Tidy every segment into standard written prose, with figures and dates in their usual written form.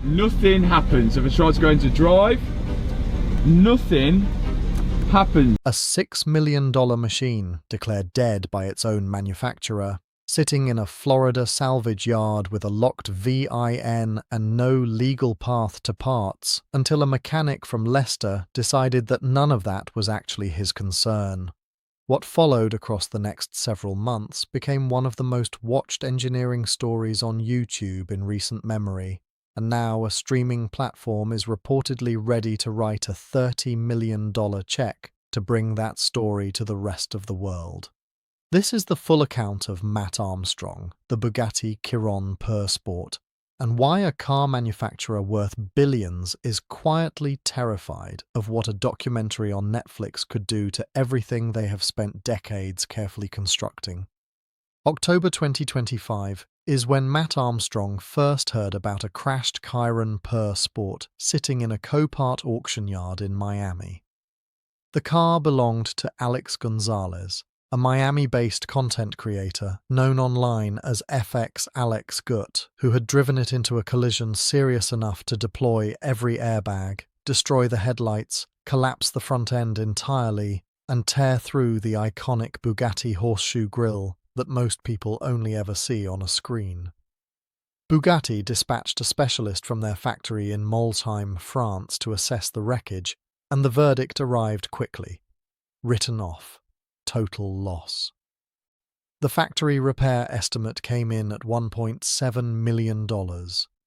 Nothing happens. If I try to go into drive, nothing happens. A $6 million machine, declared dead by its own manufacturer, sitting in a Florida salvage yard with a locked VIN and no legal path to parts, until a mechanic from Leicester decided that none of that was actually his concern. What followed across the next several months became one of the most watched engineering stories on YouTube in recent memory, and now a streaming platform is reportedly ready to write a $30 million check to bring that story to the rest of the world. This is the full account of Matt Armstrong, the Bugatti Chiron Pur Sport, and why a car manufacturer worth billions is quietly terrified of what a documentary on Netflix could do to everything they have spent decades carefully constructing. October 2025 is when Matt Armstrong first heard about a crashed Chiron Pur Sport sitting in a Copart auction yard in Miami. The car belonged to Alex Gonzalez, a Miami-based content creator known online as FX Alex Gut, who had driven it into a collision serious enough to deploy every airbag, destroy the headlights, collapse the front end entirely, and tear through the iconic Bugatti horseshoe grille that most people only ever see on a screen. Bugatti dispatched a specialist from their factory in Molsheim, France, to assess the wreckage, and the verdict arrived quickly. Written off. Total loss. The factory repair estimate came in at $1.7 million,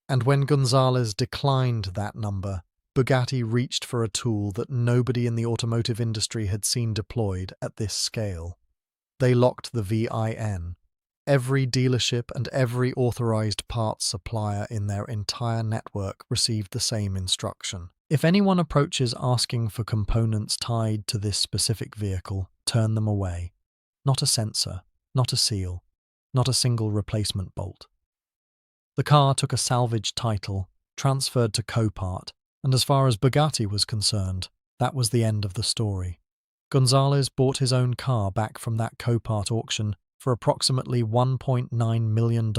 and when Gonzalez declined that number, Bugatti reached for a tool that nobody in the automotive industry had seen deployed at this scale. They locked the VIN. Every dealership and every authorized parts supplier in their entire network received the same instruction. If anyone approaches asking for components tied to this specific vehicle, turn them away. Not a sensor, not a seal, not a single replacement bolt. The car took a salvage title, transferred to Copart, and as far as Bugatti was concerned, that was the end of the story. Gonzalez bought his own car back from that Copart auction for approximately $1.9 million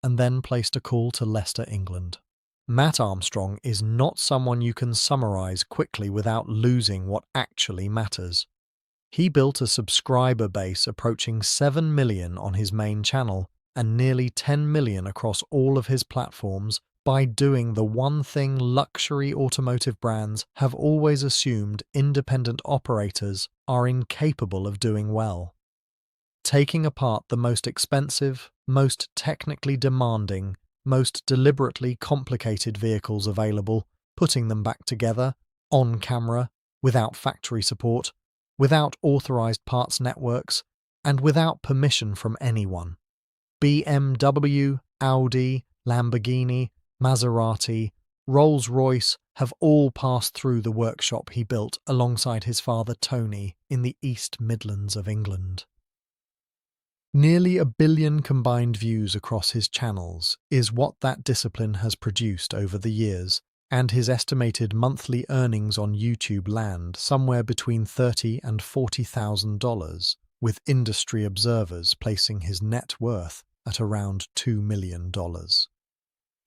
and then placed a call to Leicester, England. Matt Armstrong is not someone you can summarize quickly without losing what actually matters. He built a subscriber base approaching 7 million on his main channel and nearly 10 million across all of his platforms by doing the one thing luxury automotive brands have always assumed independent operators are incapable of doing well. Taking apart the most expensive, most technically demanding, most deliberately complicated vehicles available, putting them back together, on camera, without factory support, without authorized parts networks, and without permission from anyone. BMW, Audi, Lamborghini, Maserati, Rolls-Royce have all passed through the workshop he built alongside his father Tony in the East Midlands of England. Nearly 1 billion combined views across his channels is what that discipline has produced over the years, and his estimated monthly earnings on YouTube land somewhere between $30,000 and $40,000, with industry observers placing his net worth at around $2 million.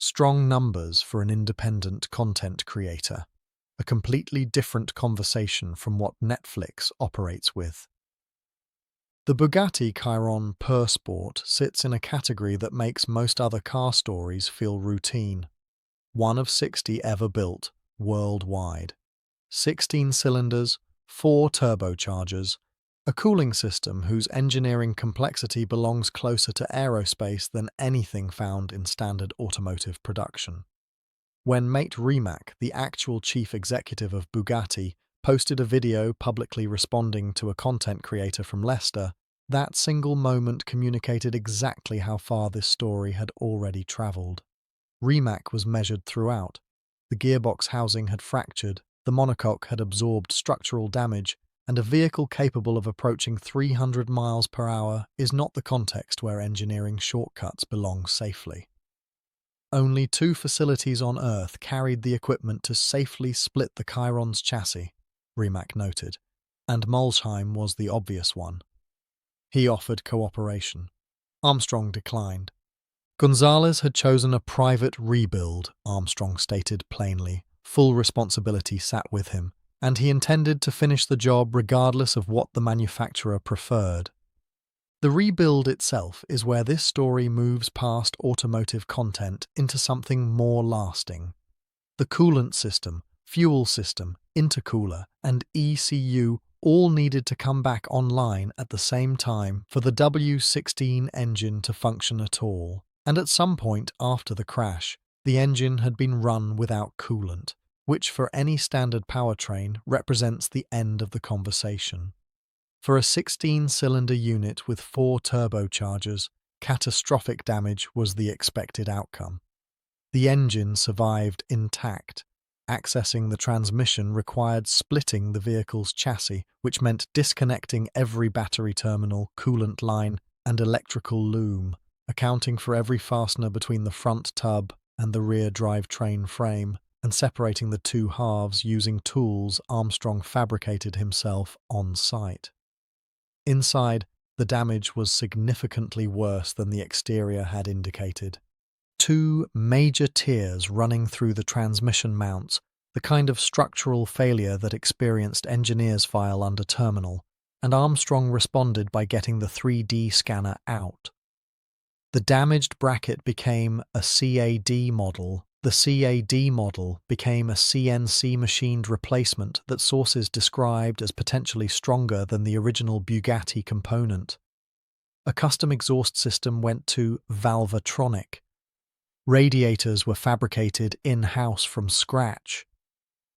Strong numbers for an independent content creator, a completely different conversation from what Netflix operates with. The Bugatti Chiron Pur Sport sits in a category that makes most other car stories feel routine. One of 60 ever built worldwide. 16 cylinders, 4 turbochargers, a cooling system whose engineering complexity belongs closer to aerospace than anything found in standard automotive production. When mate Rimac, the actual chief executive of Bugatti, posted a video publicly responding to a content creator from Leicester, that single moment communicated exactly how far this story had already travelled. Rimac was measured throughout. The gearbox housing had fractured, the monocoque had absorbed structural damage, and a vehicle capable of approaching 300 miles per hour is not the context where engineering shortcuts belong safely. Only 2 facilities on Earth carried the equipment to safely split the Chiron's chassis, Rimac noted, and Molsheim was the obvious one. He offered cooperation. Armstrong declined. Gonzalez had chosen a private rebuild, Armstrong stated plainly. Full responsibility sat with him, and he intended to finish the job regardless of what the manufacturer preferred. The rebuild itself is where this story moves past automotive content into something more lasting. The coolant system, fuel system, intercooler, and ECU all needed to come back online at the same time for the W16 engine to function at all. And at some point after the crash, the engine had been run without coolant, which for any standard powertrain represents the end of the conversation. For a 16-cylinder unit with 4 turbochargers, catastrophic damage was the expected outcome. The engine survived intact. Accessing the transmission required splitting the vehicle's chassis, which meant disconnecting every battery terminal, coolant line, and electrical loom, accounting for every fastener between the front tub and the rear drivetrain frame, and separating the two halves using tools Armstrong fabricated himself on site. Inside, the damage was significantly worse than the exterior had indicated. 2 major tears running through the transmission mounts, the kind of structural failure that experienced engineers file under terminal, and Armstrong responded by getting the 3D scanner out. The damaged bracket became a CAD model. The CAD model became a CNC machined replacement that sources described as potentially stronger than the original Bugatti component. A custom exhaust system went to Valvetronic. Radiators were fabricated in-house from scratch.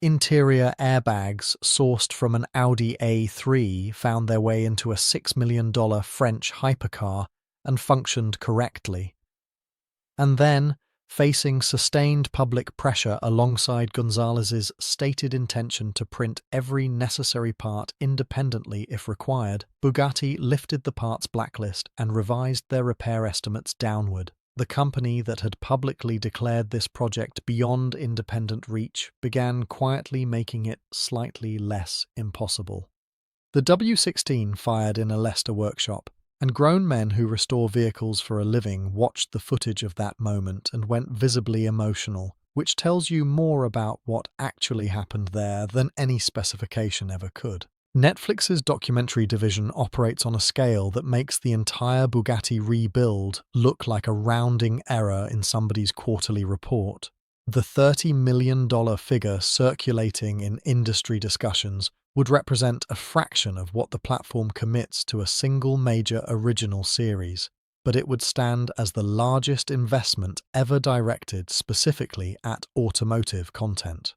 Interior airbags sourced from an Audi A3 found their way into a $6 million French hypercar and functioned correctly. And then, facing sustained public pressure alongside Gonzalez's stated intention to print every necessary part independently if required, Bugatti lifted the parts blacklist and revised their repair estimates downward. The company that had publicly declared this project beyond independent reach began quietly making it slightly less impossible. The W16 fired in a Leicester workshop, and grown men who restore vehicles for a living watched the footage of that moment and went visibly emotional, which tells you more about what actually happened there than any specification ever could. Netflix's documentary division operates on a scale that makes the entire Bugatti rebuild look like a rounding error in somebody's quarterly report. The $30 million figure circulating in industry discussions would represent a fraction of what the platform commits to a single major original series, but it would stand as the largest investment ever directed specifically at automotive content.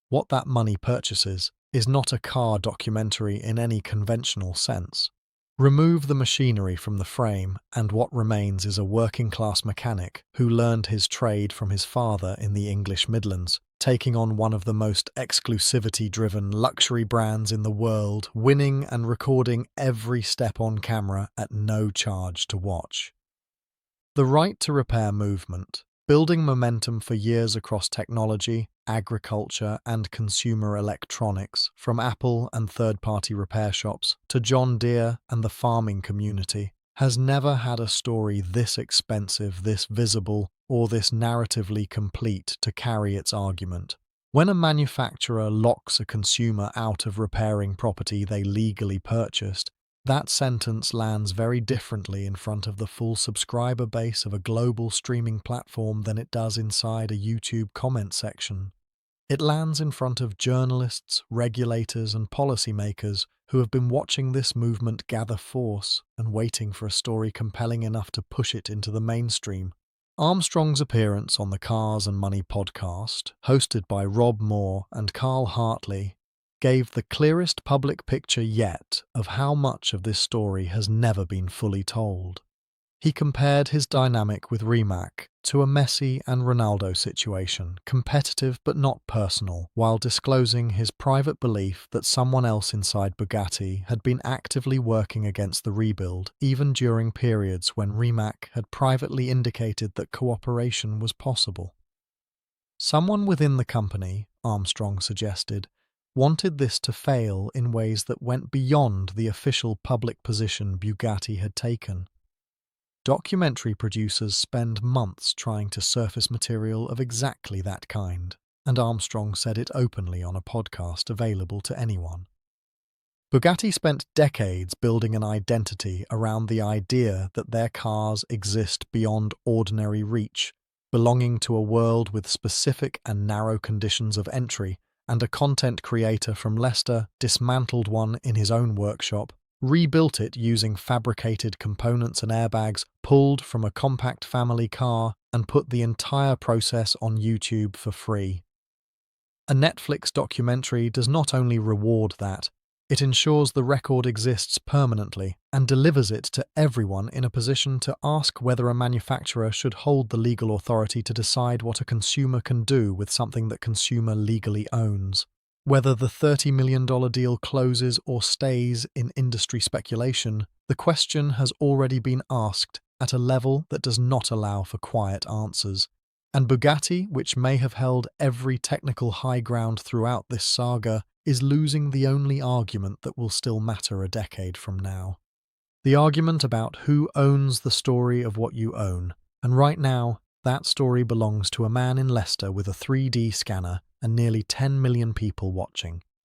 What that money purchases is not a car documentary in any conventional sense. Remove the machinery from the frame, and what remains is a working-class mechanic who learned his trade from his father in the English Midlands, taking on one of the most exclusivity-driven luxury brands in the world, winning and recording every step on camera at no charge to watch. The right to repair movement, building momentum for years across technology, agriculture, and consumer electronics, from Apple and third-party repair shops to John Deere and the farming community, has never had a story this expensive, this visible, or this narratively complete to carry its argument. When a manufacturer locks a consumer out of repairing property they legally purchased, that sentence lands very differently in front of the full subscriber base of a global streaming platform than it does inside a YouTube comment section. It lands in front of journalists, regulators, and policymakers who have been watching this movement gather force and waiting for a story compelling enough to push it into the mainstream. Armstrong's appearance on the Cars and Money podcast, hosted by Rob Moore and Carl Hartley, gave the clearest public picture yet of how much of this story has never been fully told. He compared his dynamic with Rimac to a Messi and Ronaldo situation, competitive but not personal, while disclosing his private belief that someone else inside Bugatti had been actively working against the rebuild, even during periods when Rimac had privately indicated that cooperation was possible. Someone within the company, Armstrong suggested, wanted this to fail in ways that went beyond the official public position Bugatti had taken. Documentary producers spend months trying to surface material of exactly that kind, and Armstrong said it openly on a podcast available to anyone. Bugatti spent decades building an identity around the idea that their cars exist beyond ordinary reach, belonging to a world with specific and narrow conditions of entry, and a content creator from Leicester dismantled one in his own workshop, rebuilt it using fabricated components and airbags pulled from a compact family car, and put the entire process on YouTube for free. A Netflix documentary does not only reward that, it ensures the record exists permanently and delivers it to everyone in a position to ask whether a manufacturer should hold the legal authority to decide what a consumer can do with something that consumer legally owns. Whether the $30 million deal closes or stays in industry speculation, the question has already been asked at a level that does not allow for quiet answers. And Bugatti, which may have held every technical high ground throughout this saga, is losing the only argument that will still matter a decade from now. The argument about who owns the story of what you own. And right now, that story belongs to a man in Leicester with a 3D scanner and nearly 10 million people watching.